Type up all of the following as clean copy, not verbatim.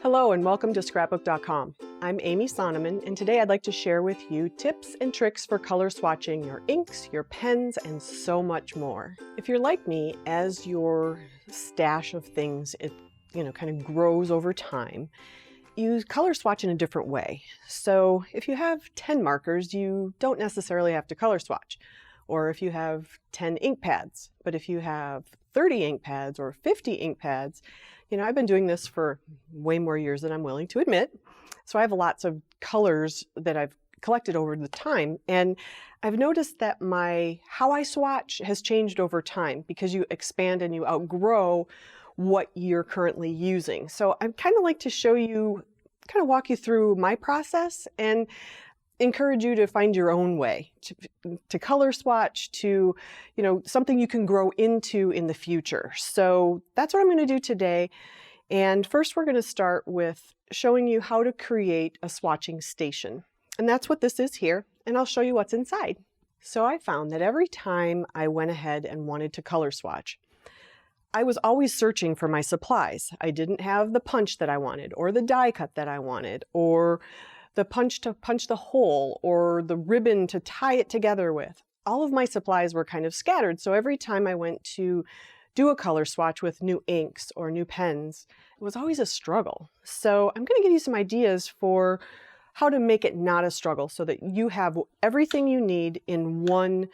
Hello and welcome to Scrapbook.com. I'm Amy Sonnemann, and today I'd like to share with you tips and tricks for color swatching your inks, your pens, and so much more. If you're like me, as your stash of things, kind of grows over time, you color swatch in a different way. So if you have 10 markers, you don't necessarily have to color swatch. Or if you have 10 ink pads, but if you have 30 ink pads or 50 ink pads, I've been doing this for way more years than I'm willing to admit. So I have lots of colors that I've collected over the time. And I've noticed that how I swatch has changed over time because you expand and you outgrow what you're currently using. So I'd kind of like to show you, walk you through my process and encourage you to find your own way to color swatch, to something you can grow into in the future. So that's what I'm going to do today. And first we're going to start with showing you how to create a swatching station. And that's what this is here, and I'll show you what's inside. So I found that every time I went ahead and wanted to color swatch, I was always searching for my supplies. I didn't have the punch that I wanted, or the die cut that I wanted, or the punch to punch the hole, or the ribbon to tie it together with. All of my supplies were kind of scattered, so every time I went to do a color swatch with new inks or new pens, it was always a struggle. So I'm going to give you some ideas for how to make it not a struggle so that you have everything you need in one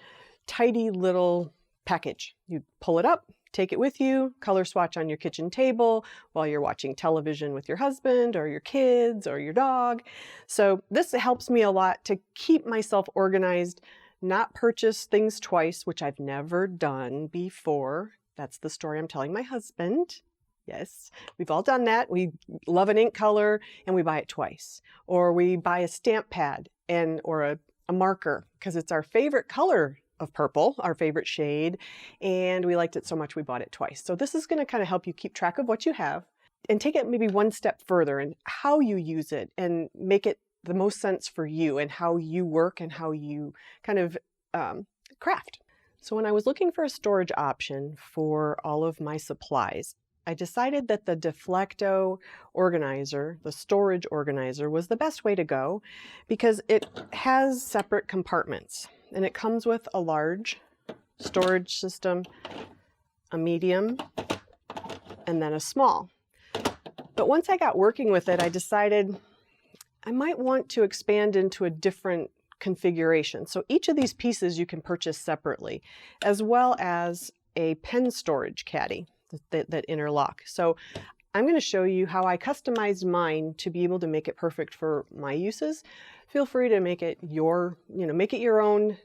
tidy little package. You pull it up, take it with you, color swatch on your kitchen table while you're watching television with your husband or your kids or your dog. So this helps me a lot to keep myself organized, not purchase things twice, which I've never done before. That's the story I'm telling my husband. Yes, we've all done that. We love an ink color and we buy it twice. Or we buy a stamp pad or a marker because it's our favorite color of purple, our favorite shade, and we liked it so much we bought it twice. So this is going to kind of help you keep track of what you have and take it maybe one step further in how you use it and make it the most sense for you and how you work and how you kind of craft. So when I was looking for a storage option for all of my supplies, I decided that the Deflecto organizer, the storage organizer, was the best way to go because it has separate compartments. And it comes with a large storage system, a medium, and then a small. But once I got working with it, I decided I might want to expand into a different configuration. So each of these pieces you can purchase separately, as well as a pen storage caddy that interlock. So I'm going to show you how I customized mine to be able to make it perfect for my uses. Feel free to make it your own,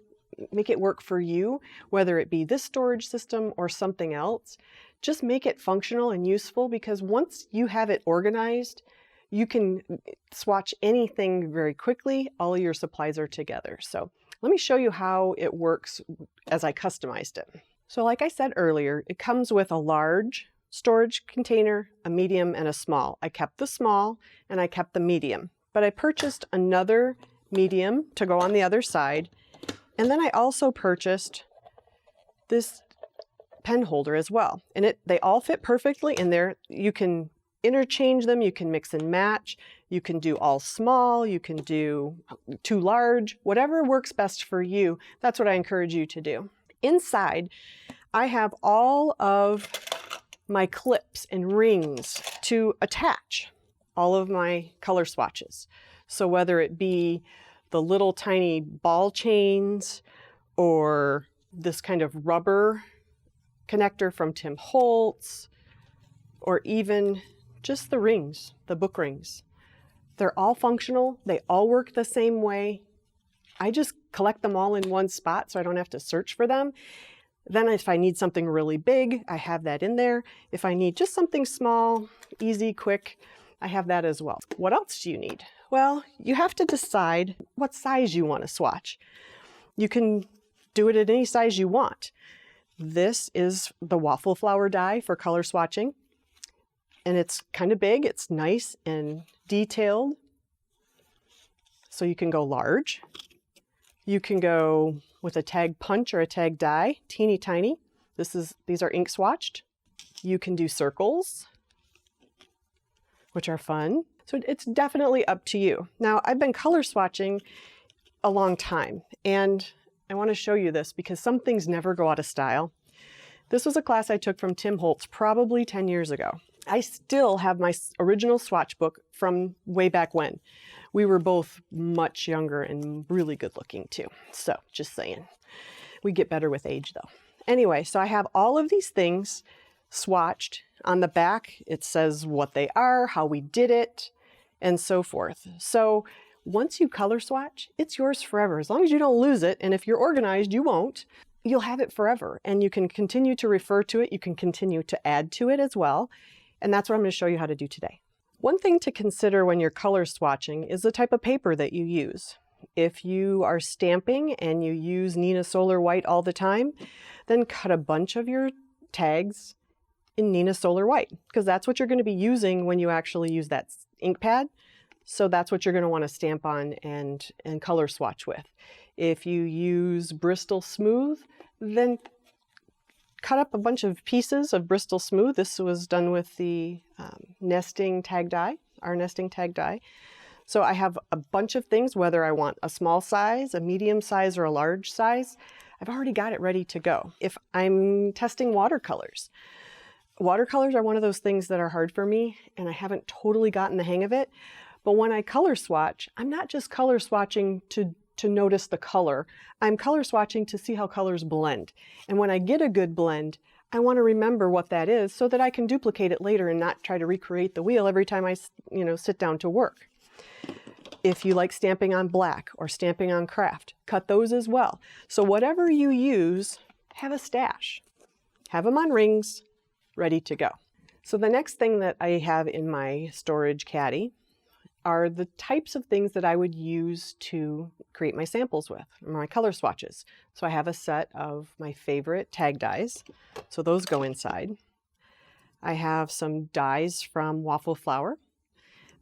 make it work for you, whether it be this storage system or something else. Just make it functional and useful because once you have it organized, you can swatch anything very quickly. All your supplies are together. So let me show you how it works as I customized it. So like I said earlier, it comes with a large storage container, a medium, and a small. I kept the small and I kept the medium, but I purchased another medium to go on the other side. And then I also purchased this pen holder as well. And they all fit perfectly in there. You can interchange them, you can mix and match, you can do all small, you can do too large, whatever works best for you. That's what I encourage you to do. Inside, I have all of my clips and rings to attach all of my color swatches. So whether it be the little tiny ball chains or this kind of rubber connector from Tim Holtz, or even just the rings, the book rings. They're all functional. They all work the same way. I just collect them all in one spot so I don't have to search for them. Then if I need something really big, I have that in there. If I need just something small, easy, quick, I have that as well. What else do you need? Well, you have to decide what size you want to swatch. You can do it at any size you want. This is the waffle flower die for color swatching. And it's kind of big. It's nice and detailed. So you can go large. You can go with a tag punch or a tag die, teeny tiny. These are ink swatched. You can do circles, which are fun. So it's definitely up to you. Now, I've been color swatching a long time, and I want to show you this because some things never go out of style. This was a class I took from Tim Holtz probably 10 years ago. I still have my original swatch book from way back when. We were both much younger and really good looking too. So just saying. We get better with age though. Anyway, so I have all of these things swatched. On the back, it says what they are, how we did it, and so forth. So once you color swatch, it's yours forever. As long as you don't lose it, and if you're organized, you won't, you'll have it forever. And you can continue to refer to it. You can continue to add to it as well. And that's what I'm going to show you how to do today. One thing to consider when you're color swatching is the type of paper that you use. If you are stamping and you use Neenah Solar White all the time, then cut a bunch of your tags in Neenah Solar White, because that's what you're going to be using when you actually use that ink pad. So that's what you're going to want to stamp on and color swatch with. If you use Bristol Smooth, then cut up a bunch of pieces of Bristol Smooth. This was done with the nesting tag die, our nesting tag die. So I have a bunch of things, whether I want a small size, a medium size, or a large size. I've already got it ready to go. If I'm testing watercolors, watercolors are one of those things that are hard for me, and I haven't totally gotten the hang of it. But when I color swatch, I'm not just color swatching to notice the color. I'm color swatching to see how colors blend. And when I get a good blend, I want to remember what that is so that I can duplicate it later and not try to recreate the wheel every time I, sit down to work. If you like stamping on black or stamping on craft, cut those as well. So whatever you use, have a stash. Have them on rings, ready to go. So the next thing that I have in my storage caddy are the types of things that I would use to create my samples with, my color swatches. So I have a set of my favorite tag dies. So those go inside. I have some dies from Waffle Flower.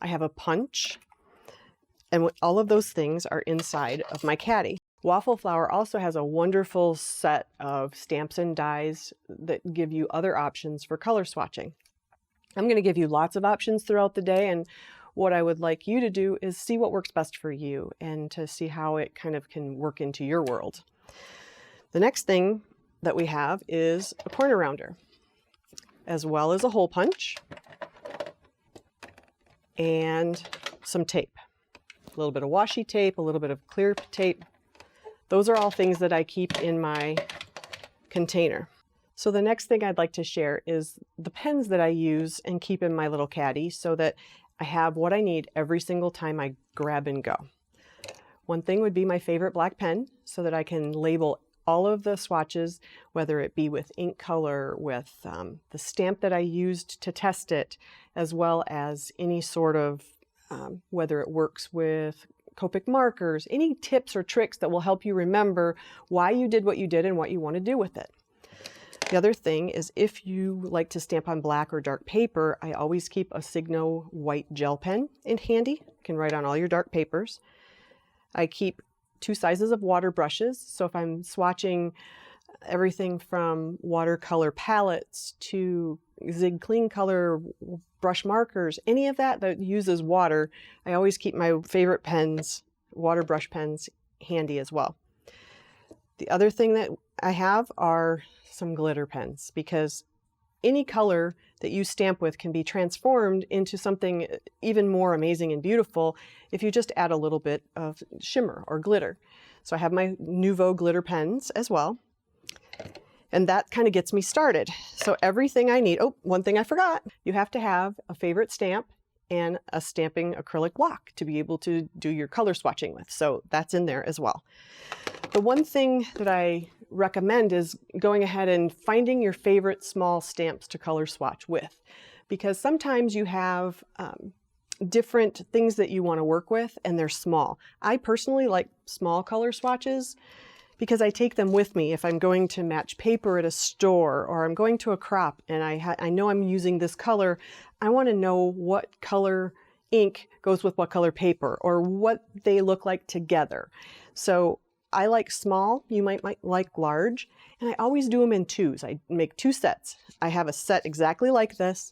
I have a punch. And all of those things are inside of my caddy. Waffle Flower also has a wonderful set of stamps and dies that give you other options for color swatching. I'm going to give you lots of options throughout the day, and what I would like you to do is see what works best for you and to see how it kind of can work into your world. The next thing that we have is a corner rounder, as well as a hole punch and some tape. A little bit of washi tape, a little bit of clear tape. Those are all things that I keep in my container. So the next thing I'd like to share is the pens that I use and keep in my little caddy so that I have what I need every single time I grab and go. One thing would be my favorite black pen so that I can label all of the swatches, whether it be with ink color, with the stamp that I used to test it, as well as any sort of whether it works with Copic markers, any tips or tricks that will help you remember why you did what you did and what you want to do with it. The other thing is if you like to stamp on black or dark paper, I always keep a Signo white gel pen in handy. You can write on all your dark papers. I keep 2 sizes of water brushes. So if I'm swatching everything from watercolor palettes to Zig Clean Color brush markers, any of that that uses water, I always keep my favorite pens, water brush pens, handy as well. The other thing that I have are some glitter pens, because any color that you stamp with can be transformed into something even more amazing and beautiful if you just add a little bit of shimmer or glitter. So I have my Nouveau glitter pens as well. And that kind of gets me started. So everything I need, oh, one thing I forgot, you have to have a favorite stamp and a stamping acrylic block to be able to do your color swatching with. So that's in there as well. The one thing that I recommend is going ahead and finding your favorite small stamps to color swatch with, because sometimes you have different things that you want to work with and they're small. I personally like small color swatches because I take them with me if I'm going to match paper at a store or I'm going to a crop and I know I'm using this color. I want to know what color ink goes with what color paper or what they look like together. So I like small, you might like large, and I always do them in twos. I make 2 sets. I have a set exactly like this,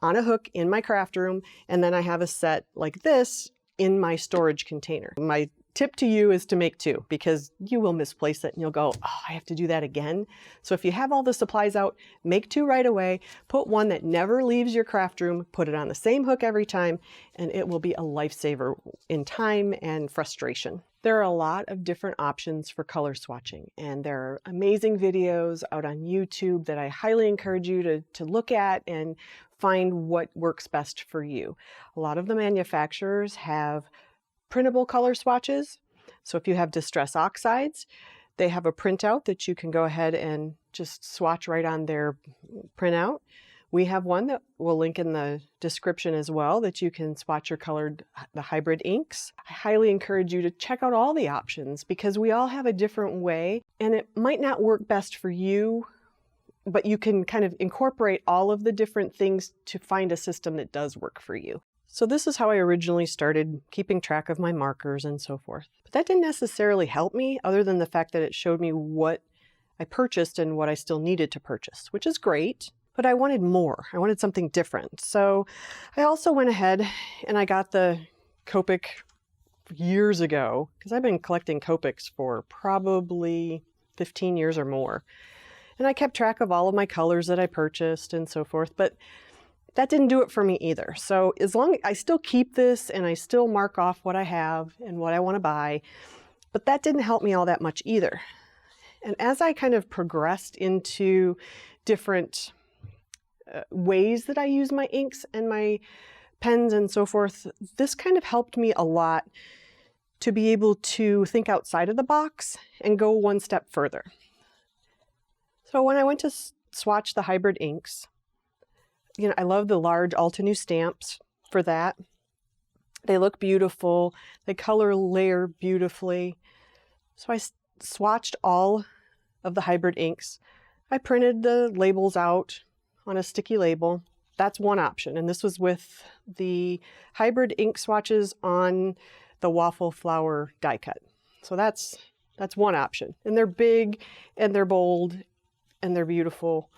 on a hook in my craft room, and then I have a set like this in my storage container. My tip to you is to make two, because you will misplace it and you'll go, oh, I have to do that again. So if you have all the supplies out, make two right away, put one that never leaves your craft room, put it on the same hook every time, and it will be a lifesaver in time and frustration. There are a lot of different options for color swatching, and there are amazing videos out on YouTube that I highly encourage you to look at and find what works best for you. A lot of the manufacturers have printable color swatches. So if you have distress oxides, they have a printout that you can go ahead and just swatch right on their printout. We have one that we'll link in the description as well, that you can swatch your the hybrid inks. I highly encourage you to check out all the options, because we all have a different way, and it might not work best for you, but you can kind of incorporate all of the different things to find a system that does work for you. So this is how I originally started keeping track of my markers and so forth. But that didn't necessarily help me, other than the fact that it showed me what I purchased and what I still needed to purchase, which is great, but I wanted more. I wanted something different. So I also went ahead and I got the Copic years ago, because I've been collecting Copics for probably 15 years or more. And I kept track of all of my colors that I purchased and so forth, but that didn't do it for me either. So as long as I still keep this and I still mark off what I have and what I want to buy, but that didn't help me all that much either. And as I kind of progressed into different ways that I use my inks and my pens and so forth, this kind of helped me a lot to be able to think outside of the box and go one step further. So when I went to swatch the hybrid inks, I love the large Altenew stamps for that. They look beautiful. They color layer beautifully. So I swatched all of the hybrid inks. I printed the labels out on a sticky label. That's one option. And this was with the hybrid ink swatches on the waffle flower die cut. So that's one option. And they're big and they're bold and they're beautiful.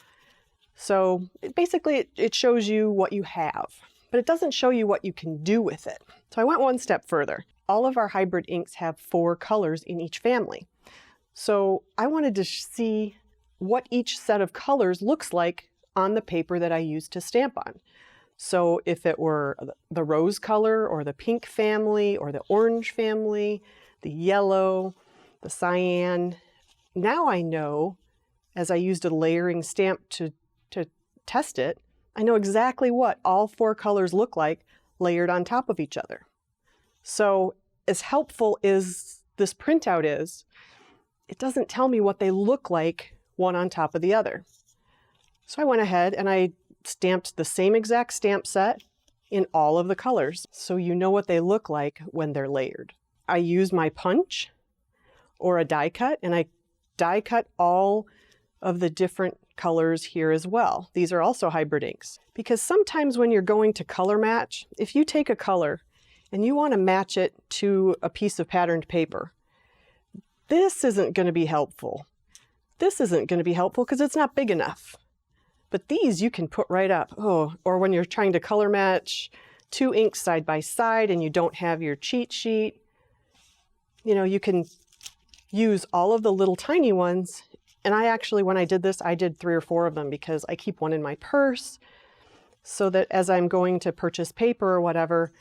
So basically it shows you what you have, but it doesn't show you what you can do with it. So I went one step further. All of our hybrid inks have 4 colors in each family. So I wanted to see what each set of colors looks like on the paper that I used to stamp on. So if it were the rose color or the pink family or the orange family, the yellow, the cyan, now I know, as I used a layering stamp to test it, I know exactly what all 4 colors look like layered on top of each other. So as helpful as this printout is, it doesn't tell me what they look like one on top of the other. So I went ahead and I stamped the same exact stamp set in all of the colors, so you know what they look like when they're layered. I use my punch or a die cut, and I die cut all of the different colors here as well. These are also hybrid inks, because sometimes when you're going to color match, if you take a color and you want to match it to a piece of patterned paper, this isn't going to be helpful. This isn't going to be helpful because it's not big enough. But these you can put right up. Oh, or when you're trying to color match 2 inks side by side and you don't have your cheat sheet, you can use all of the little tiny ones. And I actually, when I did this, I did 3 or 4 of them, because I keep one in my purse so that as I'm going to purchase paper or whatever,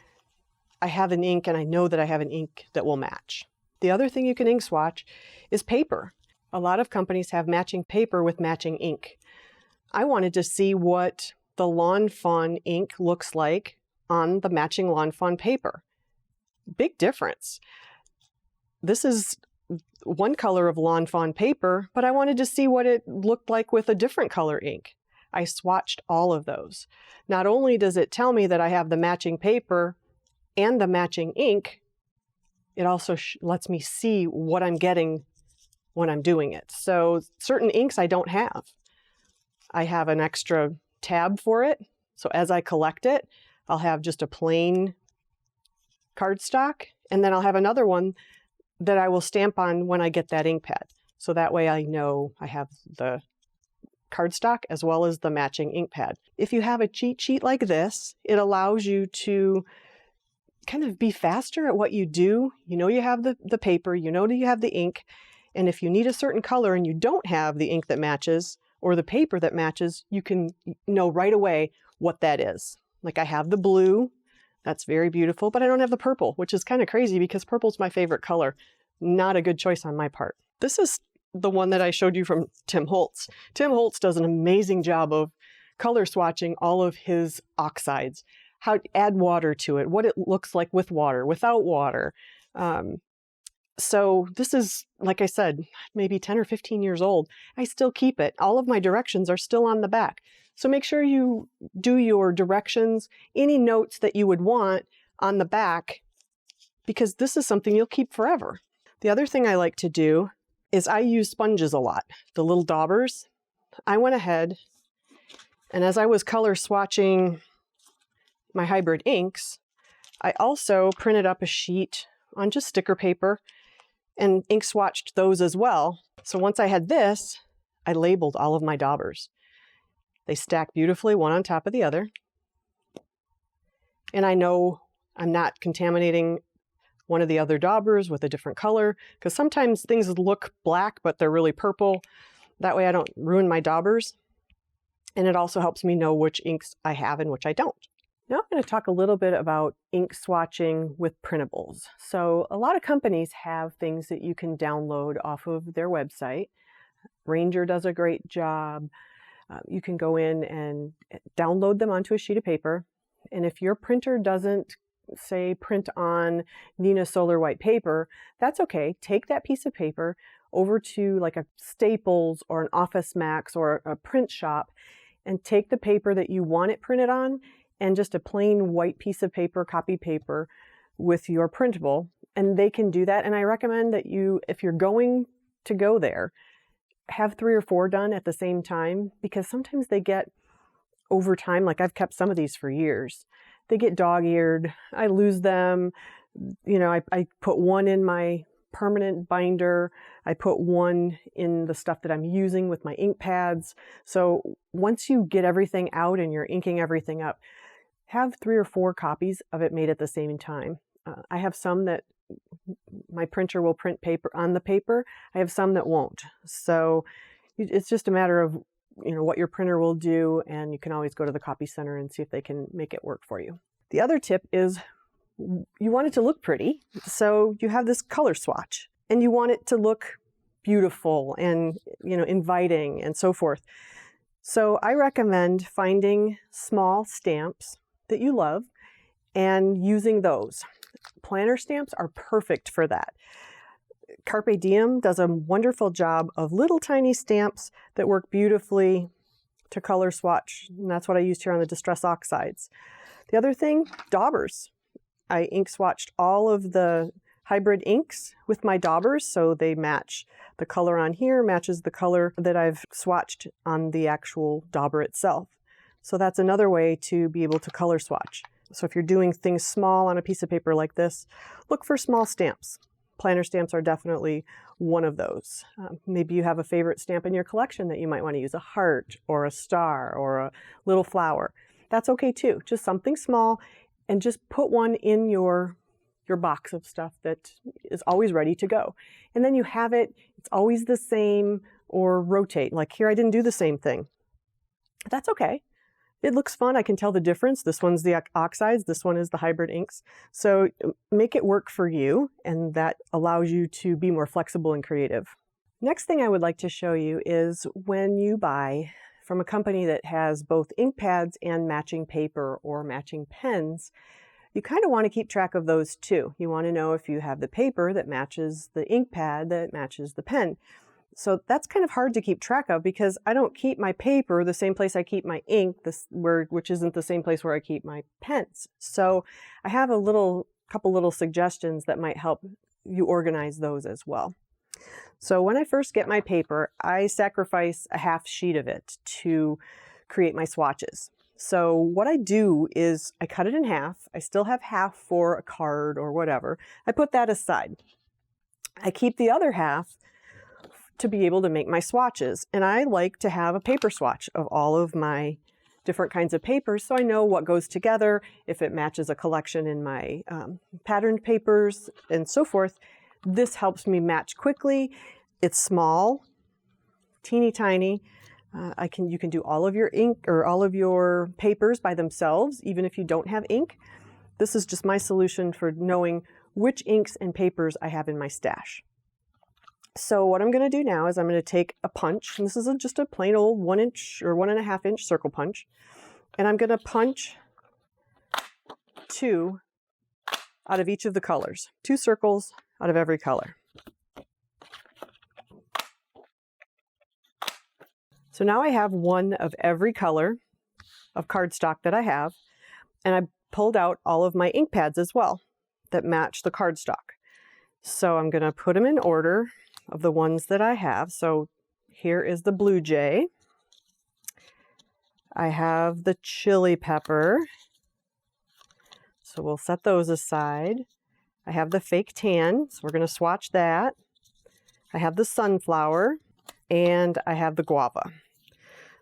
I have an ink and I know that I have an ink that will match. The other thing you can ink swatch is paper. A lot of companies have matching paper with matching ink. I wanted to see what the Lawn Fawn ink looks like on the matching Lawn Fawn paper. Big difference. This is one color of Lawn Fawn paper, but I wanted to see what it looked like with a different color ink. I swatched all of those. Not only does it tell me that I have the matching paper and the matching ink, it also lets me see what I'm getting when I'm doing it. So certain inks I don't have. I have an extra tab for it. So as I collect it, I'll have just a plain cardstock, and then I'll have another one that I will stamp on when I get that ink pad. So that way I know I have the cardstock as well as the matching ink pad. If you have a cheat sheet like this, it allows you to kind of be faster at what you do. You know you have the paper, you know you have the ink, and if you need a certain color and you don't have the ink that matches or the paper that matches, you can know right away what that is. Like I have the blue, that's very beautiful, but I don't have the purple, which is kind of crazy because purple's my favorite color. Not a good choice on my part. This is the one that I showed you from Tim Holtz. Tim Holtz does an amazing job of color swatching all of his oxides, how to add water to it, what it looks like with water, without water. So this is, like I said, maybe 10 or 15 years old. I still keep it. All of my directions are still on the back. So make sure you do your directions, any notes that you would want on the back, because this is something you'll keep forever. The other thing I like to do is I use sponges a lot, the little daubers. I went ahead and as I was color swatching my hybrid inks, I also printed up a sheet on just sticker paper and ink swatched those as well. So once I had this, I labeled all of my daubers. They stack beautifully one on top of the other. And I know I'm not contaminating one of the other daubers with a different color, because sometimes things look black, but they're really purple. That way I don't ruin my daubers. And it also helps me know which inks I have and which I don't. Now I'm going to talk a little bit about ink swatching with printables. So a lot of companies have things that you can download off of their website. Ranger does a great job. You can go in and download them onto a sheet of paper. And if your printer doesn't, say, print on Nina Solar white paper, that's okay. Take that piece of paper over to like a Staples or an Office Max or a print shop and take the paper that you want it printed on and just a plain white piece of paper, copy paper with your printable, and they can do that. And I recommend that you, if you're going to go there, have 3 or 4 done at the same time, because sometimes they get over time, like I've kept some of these for years, they get dog-eared, I lose them, you know, I put one in my permanent binder, I put one in the stuff that I'm using with my ink pads. So once you get everything out and you're inking everything up, have 3 or 4 copies of it made at the same time. I have some that my printer will print paper on the paper. I have some that won't. So it's just a matter of, you know, what your printer will do, and you can always go to the copy center and see if they can make it work for you. The other tip is you want it to look pretty. So you have this color swatch and you want it to look beautiful and, you know, inviting and so forth. So I recommend finding small stamps that you love and using those. Planner stamps are perfect for that. Carpe Diem does a wonderful job of little tiny stamps that work beautifully to color swatch, and that's what I used here on the Distress Oxides. The other thing, daubers. I ink swatched all of the hybrid inks with my daubers, so they match. The color on here matches the color that I've swatched on the actual dauber itself. So that's another way to be able to color swatch. So if you're doing things small on a piece of paper like this, look for small stamps. Planner stamps are definitely one of those. Maybe you have a favorite stamp in your collection that you might want to use, a heart or a star or a little flower. That's okay too. Just something small, and just put one in your box of stuff that is always ready to go. And then you have it, it's always the same, or rotate. Like here I didn't do the same thing. That's okay. It looks fun. I can tell the difference. This one's the oxides, this one is the hybrid inks. So make it work for you, and that allows you to be more flexible and creative. Next thing I would like to show you is when you buy from a company that has both ink pads and matching paper or matching pens, you kind of want to keep track of those too. You want to know if you have the paper that matches the ink pad that matches the pen. So that's kind of hard to keep track of, because I don't keep my paper the same place I keep my ink, which isn't the same place where I keep my pens. So I have a couple little suggestions that might help you organize those as well. So when I first get my paper, I sacrifice a half sheet of it to create my swatches. So what I do is I cut it in half. I still have half for a card or whatever. I put that aside. I keep the other half to be able to make my swatches. And I like to have a paper swatch of all of my different kinds of papers so I know what goes together, if it matches a collection in my patterned papers and so forth. This helps me match quickly. It's small, teeny tiny. You can do all of your ink or all of your papers by themselves, even if you don't have ink. This is just my solution for knowing which inks and papers I have in my stash. So what I'm going to do now is I'm going to take a punch, and this is just a plain old 1 inch or 1.5 inch circle punch, and I'm going to punch 2 out of each of the colors, 2 circles out of every color. So now I have 1 of every color of cardstock that I have, and I pulled out all of my ink pads as well that match the cardstock. So I'm going to put them in order of the ones that I have. So here is the Blue Jay. I have the Chili Pepper. So we'll set those aside. I have the Fake Tan, so we're going to swatch that. I have the Sunflower, and I have the Guava.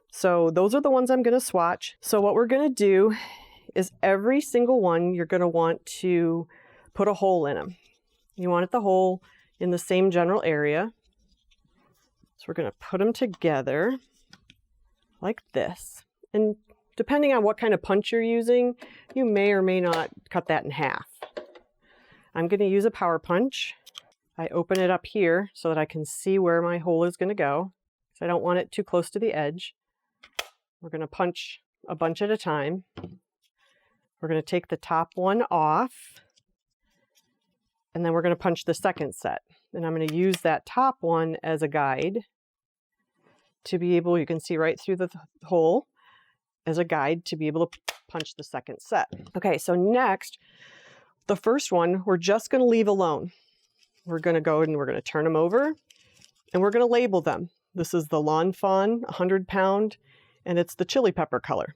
So those are the ones I'm going to swatch. So what we're going to do is every single one you're going to want to put a hole in them. You want the hole in the same general area. So we're going to put them together like this. And depending on what kind of punch you're using, you may or may not cut that in half. I'm going to use a power punch. I open it up here so that I can see where my hole is going to go. So I don't want it too close to the edge. We're going to punch a bunch at a time. We're going to take the top one off, and then we're going to punch the second set. And I'm going to use that top one as a guide to be able, you can see right through the hole, as a guide to be able to punch the second set. Okay, so next, the first one, we're just going to leave alone. We're going to go and we're going to turn them over, and we're going to label them. This is the Lawn Fawn 100 pound, and it's the chili pepper color.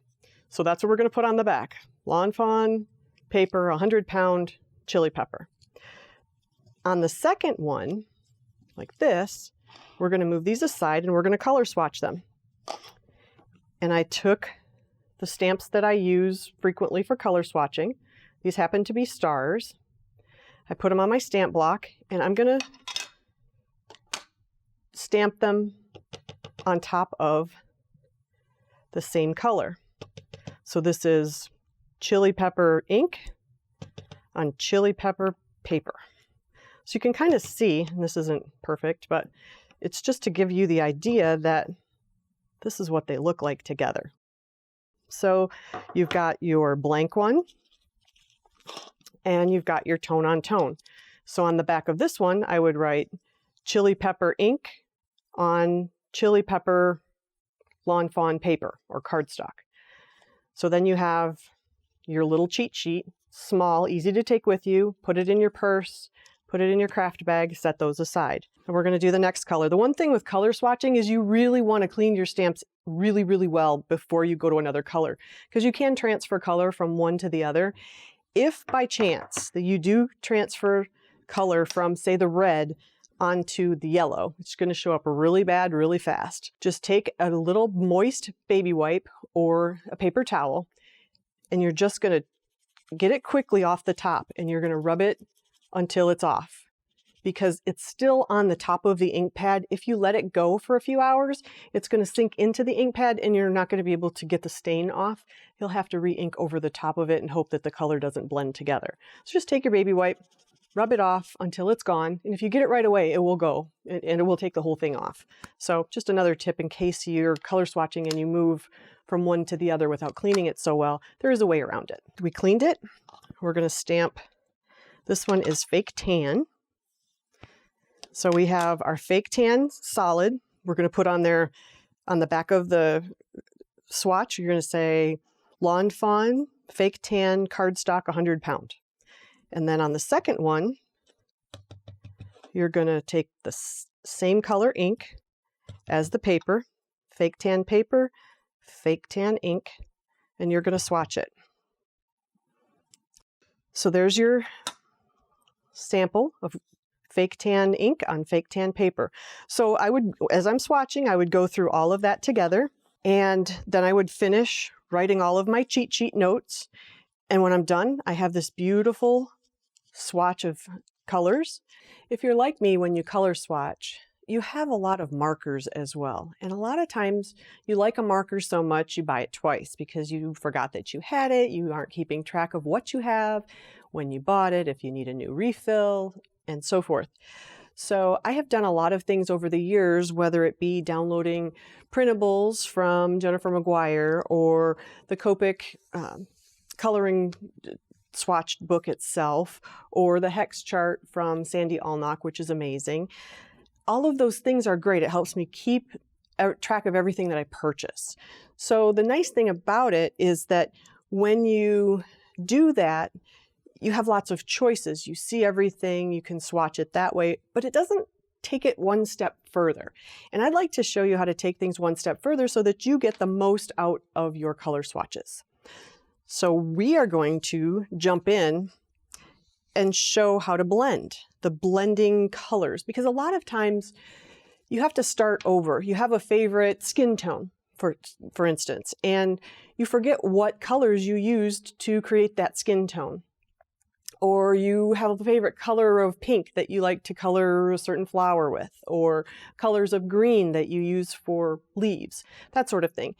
So that's what we're going to put on the back. Lawn Fawn paper, 100 pound chili pepper. On the second one, like this, we're going to move these aside and we're going to color swatch them. And I took the stamps that I use frequently for color swatching. These happen to be stars. I put them on my stamp block, and I'm going to stamp them on top of the same color. So this is chili pepper ink on chili pepper paper. So you can kind of see, and this isn't perfect, but it's just to give you the idea that this is what they look like together. So you've got your blank one, and you've got your tone on tone. So on the back of this one, I would write chili pepper ink on chili pepper Lawn Fawn paper or cardstock. So then you have your little cheat sheet, small, easy to take with you, put it in your purse, put it in your craft bag, set those aside. And we're going to do the next color. The one thing with color swatching is you really want to clean your stamps really, really well before you go to another color, because you can transfer color from one to the other. If by chance that you do transfer color from, say, the red onto the yellow, it's going to show up really bad really fast. Just take a little moist baby wipe or a paper towel, and you're just going to get it quickly off the top, and you're going to rub it until it's off, because it's still on the top of the ink pad. If you let it go for a few hours, it's going to sink into the ink pad, and you're not going to be able to get the stain off. You'll have to re-ink over the top of it and hope that the color doesn't blend together. So just take your baby wipe, rub it off until it's gone, and if you get it right away, it will go, and it will take the whole thing off. So just another tip in case you're color swatching and you move from one to the other without cleaning it so well, there is a way around it. We cleaned it. We're going to stamp. This one is Fake Tan. So we have our Fake Tan solid. We're going to put on there, on the back of the swatch, you're going to say Lawn Fawn Fake Tan cardstock 100 pound. And then on the second one, you're going to take the same color ink as the paper, Fake Tan paper, Fake Tan ink, and you're going to swatch it. So there's your sample of fake tan ink on fake tan paper. So I would, as I'm swatching, I would go through all of that together, and then I would finish writing all of my cheat sheet notes. And when I'm done, I have this beautiful swatch of colors. If you're like me, when you color swatch, you have a lot of markers as well. And a lot of times you like a marker so much you buy it twice because you forgot that you had it, you aren't keeping track of what you have, when you bought it, if you need a new refill, and so forth. So I have done a lot of things over the years, whether it be downloading printables from Jennifer McGuire or the Copic coloring swatch book itself, or the hex chart from Sandy Allnock, which is amazing. All of those things are great. It helps me keep track of everything that I purchase. So the nice thing about it is that when you do that, you have lots of choices. You see everything, you can swatch it that way, but it doesn't take it one step further. And I'd like to show you how to take things one step further so that you get the most out of your color swatches. So we are going to jump in and show how to blend, the blending colors, because a lot of times you have to start over. You have a favorite skin tone, for instance, and you forget what colors you used to create that skin tone. Or you have a favorite color of pink that you like to color a certain flower with, or colors of green that you use for leaves, that sort of thing.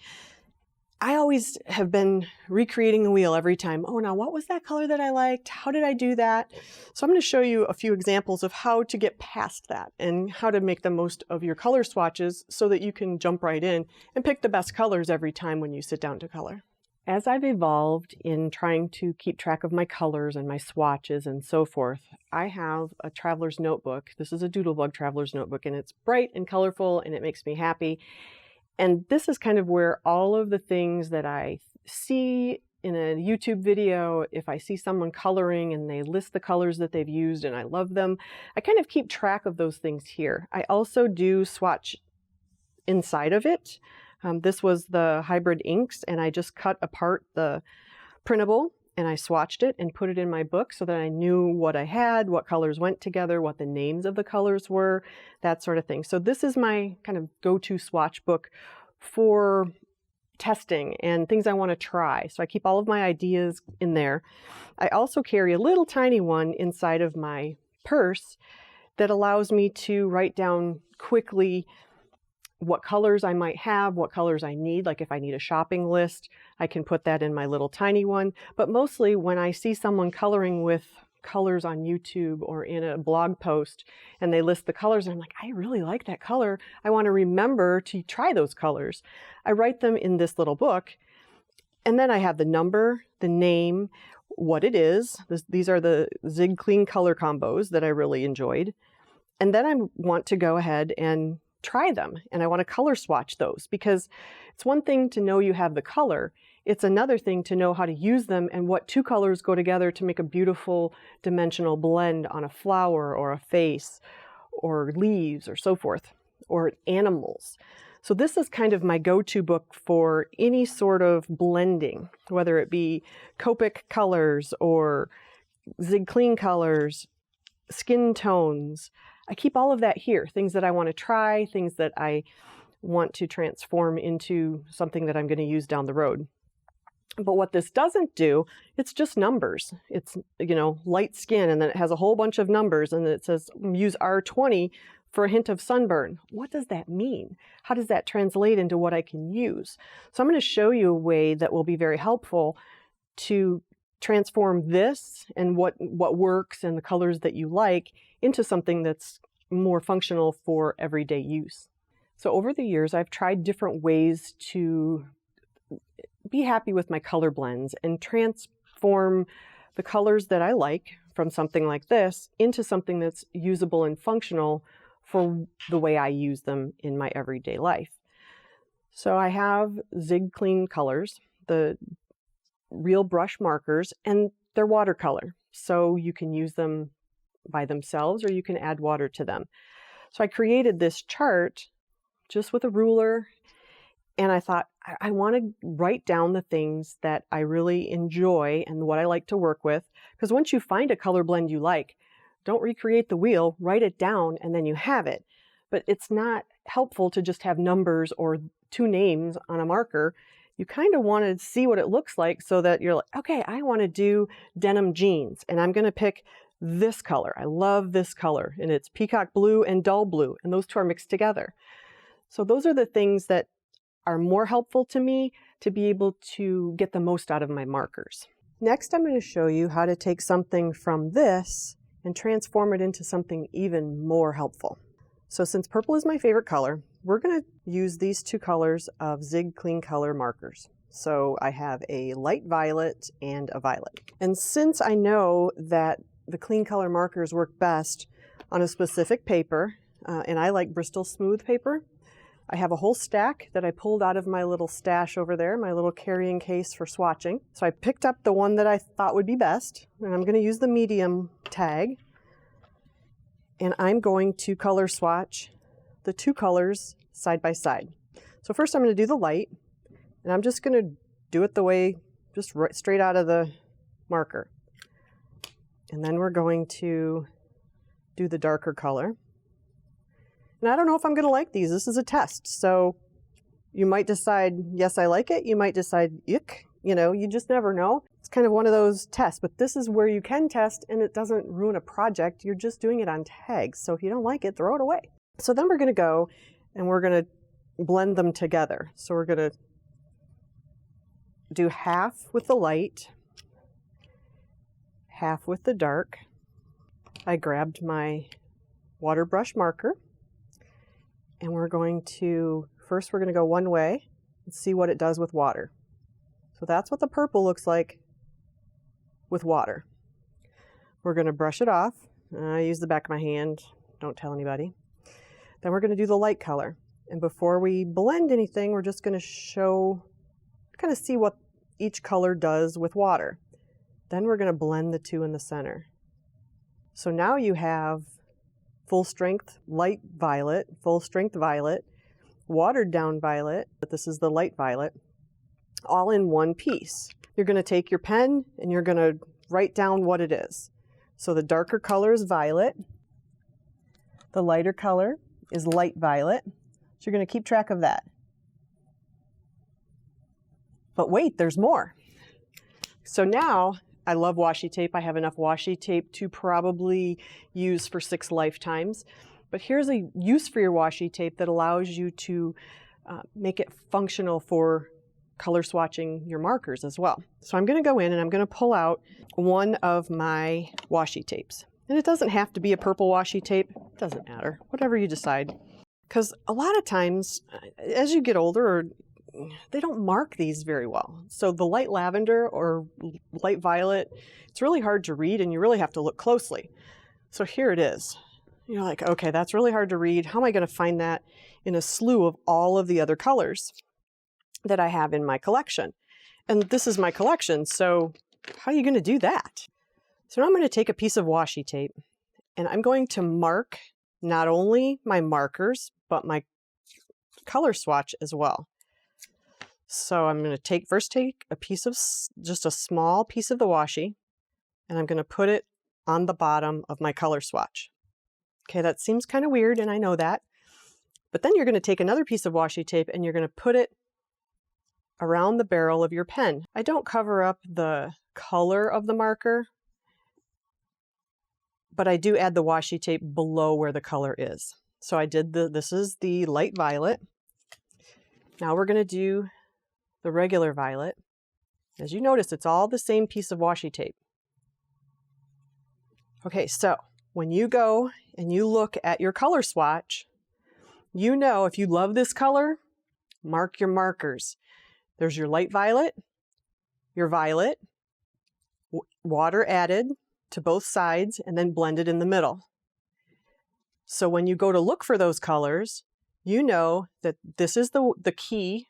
I always have been recreating the wheel every time. Oh, now what was that color that I liked? How did I do that? So I'm going to show you a few examples of how to get past that and how to make the most of your color swatches so that you can jump right in and pick the best colors every time when you sit down to color. As I've evolved in trying to keep track of my colors and my swatches and so forth, I have a traveler's notebook. This is a Doodlebug traveler's notebook, and it's bright and colorful and it makes me happy. And this is kind of where all of the things that I see in a YouTube video, if I see someone coloring and they list the colors that they've used and I love them, I kind of keep track of those things here. I also do swatch inside of it. This was the hybrid inks, and I just cut apart the printable and I swatched it and put it in my book so that I knew what I had, what colors went together, what the names of the colors were, that sort of thing. So this is my kind of go-to swatch book for testing and things I want to try. So I keep all of my ideas in there. I also carry a little tiny one inside of my purse that allows me to write down quickly what colors I might have, what colors I need. Like if I need a shopping list, I can put that in my little tiny one. But mostly when I see someone coloring with colors on YouTube or in a blog post and they list the colors, I'm like, I really like that color. I want to remember to try those colors. I write them in this little book, and then I have the number, the name, what it is. These are the Zig Clean color combos that I really enjoyed. And then I want to go ahead and try them, and I want to color swatch those, because it's one thing to know you have the color, it's another thing to know how to use them and what two colors go together to make a beautiful dimensional blend on a flower or a face or leaves or so forth, or animals. So this is kind of my go-to book for any sort of blending, whether it be Copic colors or Zig Clean colors, skin tones. I keep all of that here, things that I want to try, things that I want to transform into something that I'm going to use down the road. But what this doesn't do, it's just numbers. It's, light skin, and then it has a whole bunch of numbers, and it says use R20 for a hint of sunburn. What does that mean? How does that translate into what I can use? So I'm going to show you a way that will be very helpful to transform this and what works and the colors that you like into something that's more functional for everyday use. So over the years, I've tried different ways to be happy with my color blends and transform the colors that I like from something like this into something that's usable and functional for the way I use them in my everyday life. So I have Zig Clean colors, the real brush markers, and they're watercolor. So you can use them by themselves or you can add water to them. So I created this chart just with a ruler, and I thought I want to write down the things that I really enjoy and what I like to work with, because once you find a color blend you like, Don't recreate the wheel, write it down, and then you have it. But it's not helpful to just have numbers or 2 names on a marker. You kind of want to see what it looks like so that you're like, okay, I want to do denim jeans, and I'm going to pick this color. I love this color, and it's peacock blue and dull blue, and those 2 are mixed together. So those are the things that are more helpful to me to be able to get the most out of my markers. Next, I'm going to show you how to take something from this and transform it into something even more helpful. So since purple is my favorite color, we're going to use these 2 colors of Zig Clean Color markers. So I have a light violet and a violet. And since I know that the clean color markers work best on a specific paper, and I like Bristol Smooth paper, I have a whole stack that I pulled out of my little stash over there, my little carrying case for swatching. So I picked up the one that I thought would be best, and I'm going to use the medium tag. And I'm going to color swatch the 2 colors side by side. So first I'm going to do the light, and I'm just going to do it the way, just right, straight out of the marker. And then we're going to do the darker color. And I don't know if I'm going to like these. This is a test. So you might decide, yes, I like it. You might decide, ick. You know, you just never know. It's kind of one of those tests, but this is where you can test and it doesn't ruin a project. You're just doing it on tags. So if you don't like it, throw it away. So then we're going to go and we're going to blend them together. So we're going to do half with the light, half with the dark. I grabbed my water brush marker. And we're going to, first we're going to go one way and see what it does with water. So that's what the purple looks like with water. We're going to brush it off. I use the back of my hand, don't tell anybody. Then we're going to do the light color. And before we blend anything, we're just going to show, kind of see what each color does with water. Then we're going to blend the 2 in the center. So now you have full strength light violet, full strength violet, watered down violet, but this is the light violet, all in one piece. You're going to take your pen and you're going to write down what it is. So the darker color is violet, the lighter color is light violet, so you're going to keep track of that. But wait, there's more. So now, I love washi tape. I have enough washi tape to probably use for 6 lifetimes. But here's a use for your washi tape that allows you to make it functional for color swatching your markers as well. So I'm going to go in and I'm going to pull out one of my washi tapes. And it doesn't have to be a purple washi tape. It doesn't matter. Whatever you decide. Because a lot of times, as you get older, they don't mark these very well. So the light lavender or light violet, it's really hard to read and you really have to look closely. So here it is. You're like, okay, that's really hard to read. How am I going to find that in a slew of all of the other colors that I have in my collection? And this is my collection, so how are you going to do that? So now I'm going to take a piece of washi tape and I'm going to mark not only my markers, but my color swatch as well. So I'm going to first take a piece of, just a small piece of the washi, and I'm going to put it on the bottom of my color swatch. Okay, that seems kind of weird, and I know that. But then you're going to take another piece of washi tape and you're going to put it around the barrel of your pen. I don't cover up the color of the marker, but I do add the washi tape below where the color is. So I did this is the light violet. Now we're going to do the regular violet. As you notice, it's all the same piece of washi tape. Okay, so when you go and you look at your color swatch, you know if you love this color, mark your markers. There's your light violet, your violet, water added to both sides, and then blended in the middle. So when you go to look for those colors, you know that this is the key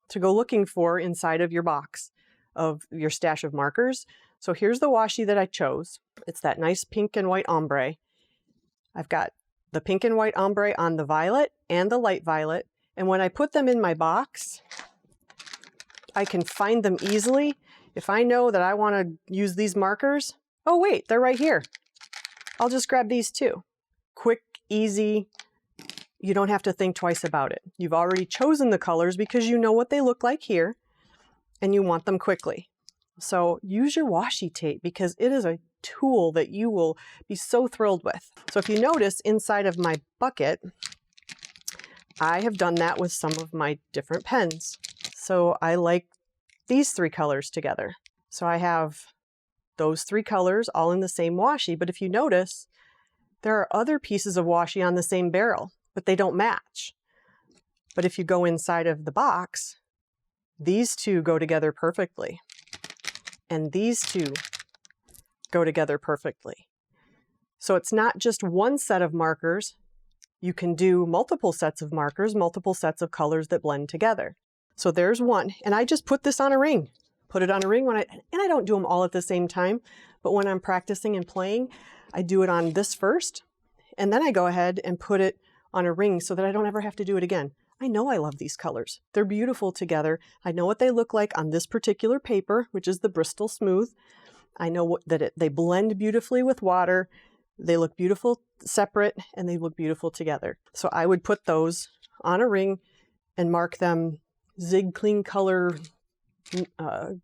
to go looking for inside of your box of your stash of markers. So here's the washi that I chose. It's that nice pink and white ombre. I've got the pink and white ombre on the violet and the light violet. And when I put them in my box, I can find them easily. If I know that I want to use these markers, oh wait, they're right here. I'll just grab these two. Quick, easy, you don't have to think twice about it. You've already chosen the colors because you know what they look like here and you want them quickly. So use your washi tape because it is a tool that you will be so thrilled with. So if you notice inside of my bucket, I have done that with some of my different pens. So I like these three colors together. So I have those three colors all in the same washi, but if you notice, there are other pieces of washi on the same barrel, but they don't match. But if you go inside of the box, these two go together perfectly. And these two go together perfectly. So it's not just one set of markers. You can do multiple sets of markers, multiple sets of colors that blend together. So there's one, and I just put this on a ring. Put it on a ring and I don't do them all at the same time, but when I'm practicing and playing, I do it on this first, and then I go ahead and put it on a ring so that I don't ever have to do it again. I know I love these colors. They're beautiful together. I know what they look like on this particular paper, which is the Bristol Smooth. I know that they blend beautifully with water. They look beautiful separate and they look beautiful together. So I would put those on a ring and mark them Zig Clean Color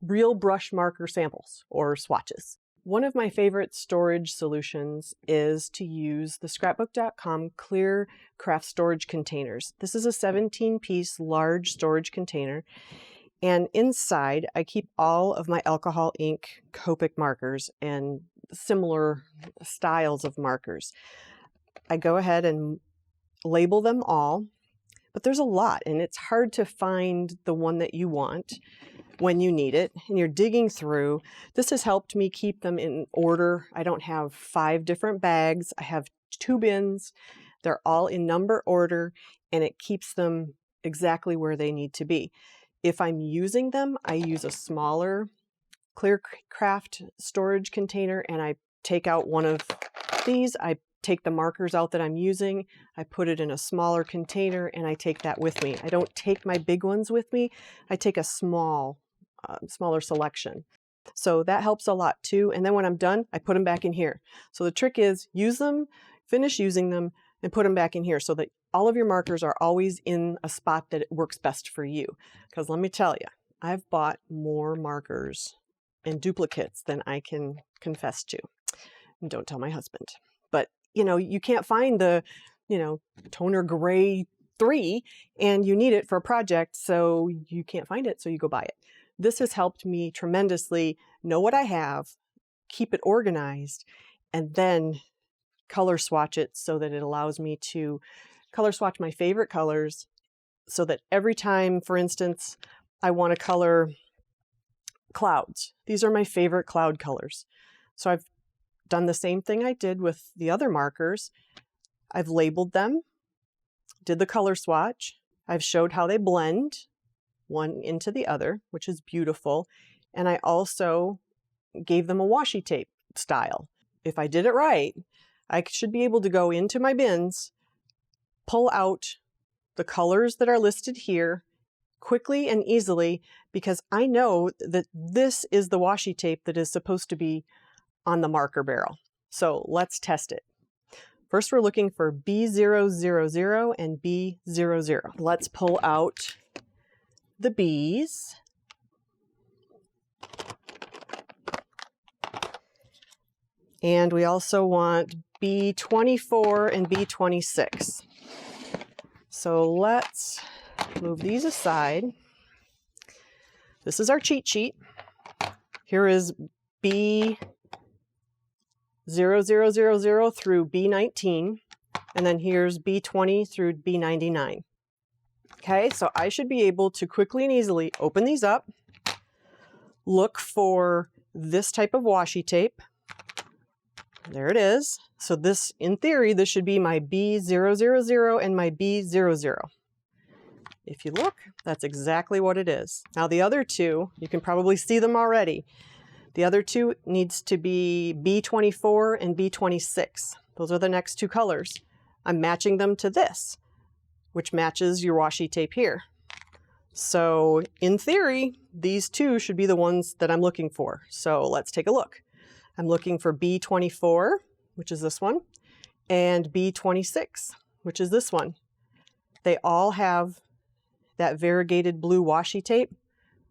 real brush marker samples or swatches. One of my favorite storage solutions is to use the Scrapbook.com clear craft storage containers. This is a 17-piece large storage container, and inside I keep all of my alcohol ink Copic markers and similar styles of markers. I go ahead and label them all, but there's a lot and it's hard to find the one that you want when you need it and you're digging through. This has helped me keep them in order. I don't have 5 different bags. I have 2 bins. They're all in number order and it keeps them exactly where they need to be. If I'm using them, I use a smaller clear craft storage container and I take out one of these. I take the markers out that I'm using, I put it in a smaller container and I take that with me. I don't take my big ones with me. I take a smaller selection. So that helps a lot too. And then when I'm done, I put them back in here. So the trick is use them, finish using them, and put them back in here so that all of your markers are always in a spot that it works best for you. Because let me tell you, I've bought more markers and duplicates than I can confess to. And don't tell my husband. But you know, you can't find the, toner gray 3 and you need it for a project, so you can't find it, so you go buy it. This has helped me tremendously know what I have, keep it organized, and then color swatch it so that it allows me to color swatch my favorite colors so that every time, for instance, I want to color clouds. These are my favorite cloud colors. So I've done the same thing I did with the other markers. I've labeled them, did the color swatch. I've showed how they blend one into the other, which is beautiful. And I also gave them a washi tape style. If I did it right, I should be able to go into my bins, pull out the colors that are listed here quickly and easily because I know that this is the washi tape that is supposed to be on the marker barrel. So let's test it. First, we're looking for B000 and B00. Let's pull out the Bs. And we also want B24 and B26. So let's move these aside. This is our cheat sheet. Here is B0000 through B19, and then here's B20 through B99. Okay, so I should be able to quickly and easily open these up, look for this type of washi tape. There it is. So this, in theory, this should be my B000 and my B00. If you look, that's exactly what it is. Now the other two, you can probably see them already. The other two needs to be B24 and B26. Those are the next two colors. I'm matching them to this, which matches your washi tape here. So in theory, these two should be the ones that I'm looking for. So let's take a look. I'm looking for B24 which is this one, and B26, which is this one. They all have that variegated blue washi tape.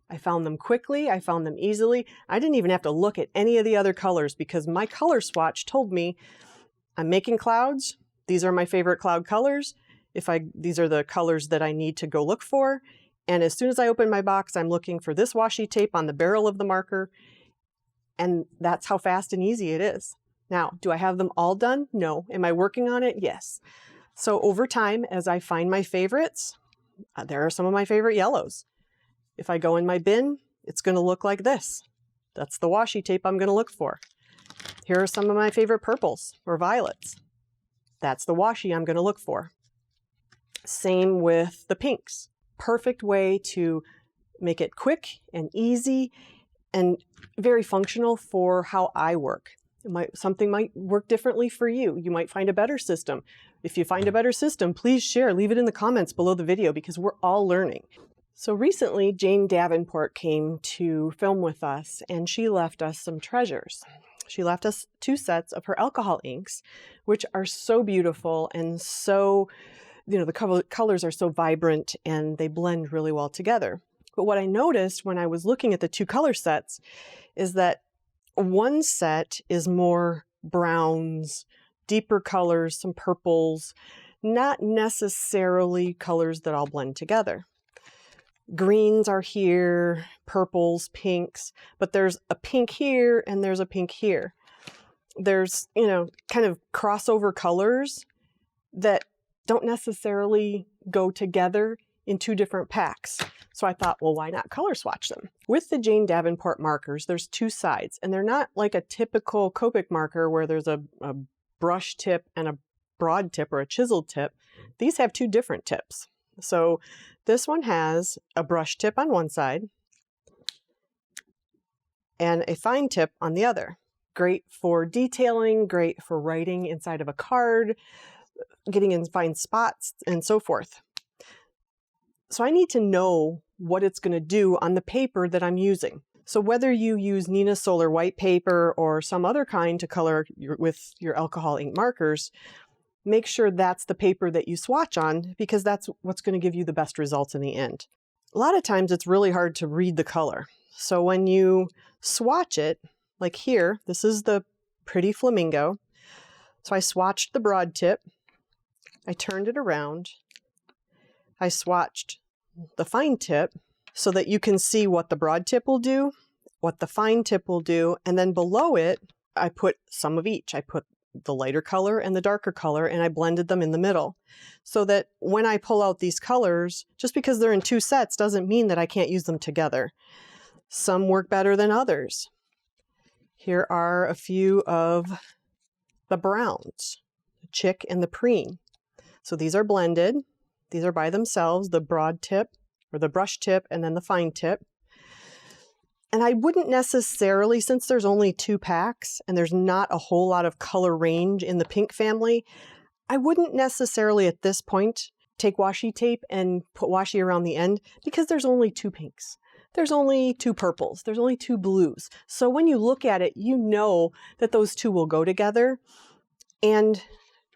I found them quickly, I found them easily. I didn't even have to look at any of the other colors because my color swatch told me I'm making clouds. These are my favorite cloud colors. These are the colors that I need to go look for. And as soon as I open my box, I'm looking for this washi tape on the barrel of the marker. And that's how fast and easy it is. Now, do I have them all done? No. Am I working on it? Yes. So over time, as I find my favorites, there are some of my favorite yellows. If I go in my bin, it's going to look like this. That's the washi tape I'm going to look for. Here are some of my favorite purples or violets. That's the washi I'm going to look for. Same with the pinks. Perfect way to make it quick and easy and very functional for how I work. Something might work differently for you. You might find a better system. If you find a better system, please share. Leave it in the comments below the video because we're all learning. So recently, Jane Davenport came to film with us and she left us some treasures. She left us 2 sets of her alcohol inks, which are so beautiful and so, the colors are so vibrant and they blend really well together. But what I noticed when I was looking at the 2 color sets is that one set is more browns, deeper colors, some purples, not necessarily colors that all blend together. Greens are here, purples, pinks, but there's a pink here and there's a pink here. There's, kind of crossover colors that don't necessarily go together in 2 different packs. So I thought, well, why not color swatch them? With the Jane Davenport markers, there's 2 sides, and they're not like a typical Copic marker where there's a brush tip and a broad tip or a chiseled tip. These have 2 different tips. So this one has a brush tip on one side and a fine tip on the other. Great for detailing, great for writing inside of a card, getting in fine spots, and so forth. So I need to know what it's going to do on the paper that I'm using. So whether you use Neenah Solar white paper or some other kind to color with your alcohol ink markers, make sure that's the paper that you swatch on because that's what's going to give you the best results in the end. A lot of times it's really hard to read the color. So when you swatch it, like here, this is the pretty flamingo. So I swatched the broad tip. I turned it around. I swatched the fine tip so that you can see what the broad tip will do, what the fine tip will do, and then below it, I put some of each. I put the lighter color and the darker color, and I blended them in the middle so that when I pull out these colors, just because they're in 2 sets doesn't mean that I can't use them together. Some work better than others. Here are a few of the browns, the chick and the preen. So these are blended. These are by themselves, the broad tip or the brush tip and then the fine tip. And I wouldn't necessarily, since there's only 2 packs and there's not a whole lot of color range in the pink family, I wouldn't necessarily at this point take washi tape and put washi around the end because there's only 2 pinks. There's only 2 purples. There's only 2 blues. So when you look at it, you know that those 2 will go together. And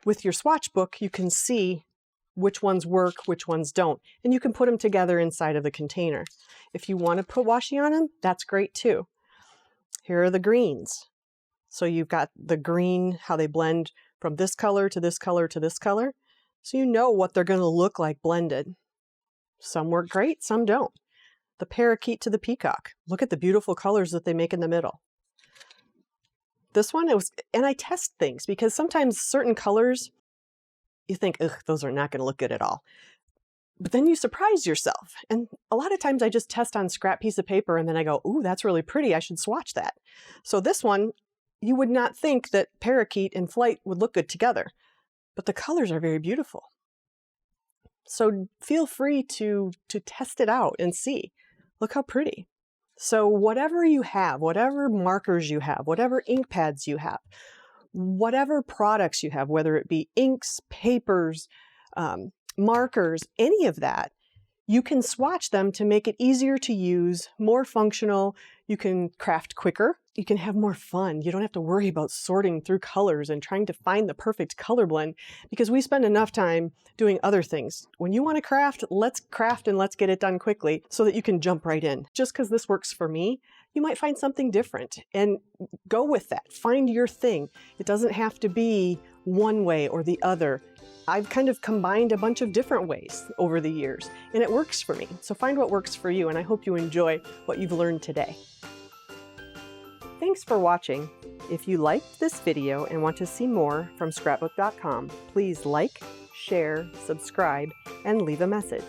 with your swatch book, you can see which ones work, which ones don't. And you can put them together inside of the container. If you want to put washi on them, that's great too. Here are the greens. So you've got the green, how they blend from this color to this color to this color. So you know what they're going to look like blended. Some work great, some don't. The parakeet to the peacock. Look at the beautiful colors that they make in the middle. This one, and I test things because sometimes certain colors, you think, ugh, those are not going to look good at all. But then you surprise yourself. And a lot of times I just test on scrap piece of paper and then I go, ooh, that's really pretty. I should swatch that. So this one, you would not think that parakeet and flight would look good together, but the colors are very beautiful. So feel free to test it out and see. Look how pretty. So whatever you have, whatever markers you have, whatever ink pads you have, whatever products you have, whether it be inks, papers, markers, any of that, you can swatch them to make it easier to use, more functional. You can craft quicker. you can have more fun. You don't have to worry about sorting through colors and trying to find the perfect color blend because we spend enough time doing other things. When you want to craft and let's get it done quickly so that you can jump right in. Just because this works for me, you might find something different and go with that. Find your thing. It doesn't have to be one way or the other. I've kind of combined a bunch of different ways over the years, and it works for me. So find what works for you, and I hope you enjoy what you've learned today. Thanks for watching. If you liked this video and want to see more from Scrapbook.com, please like, share, subscribe, and leave a message.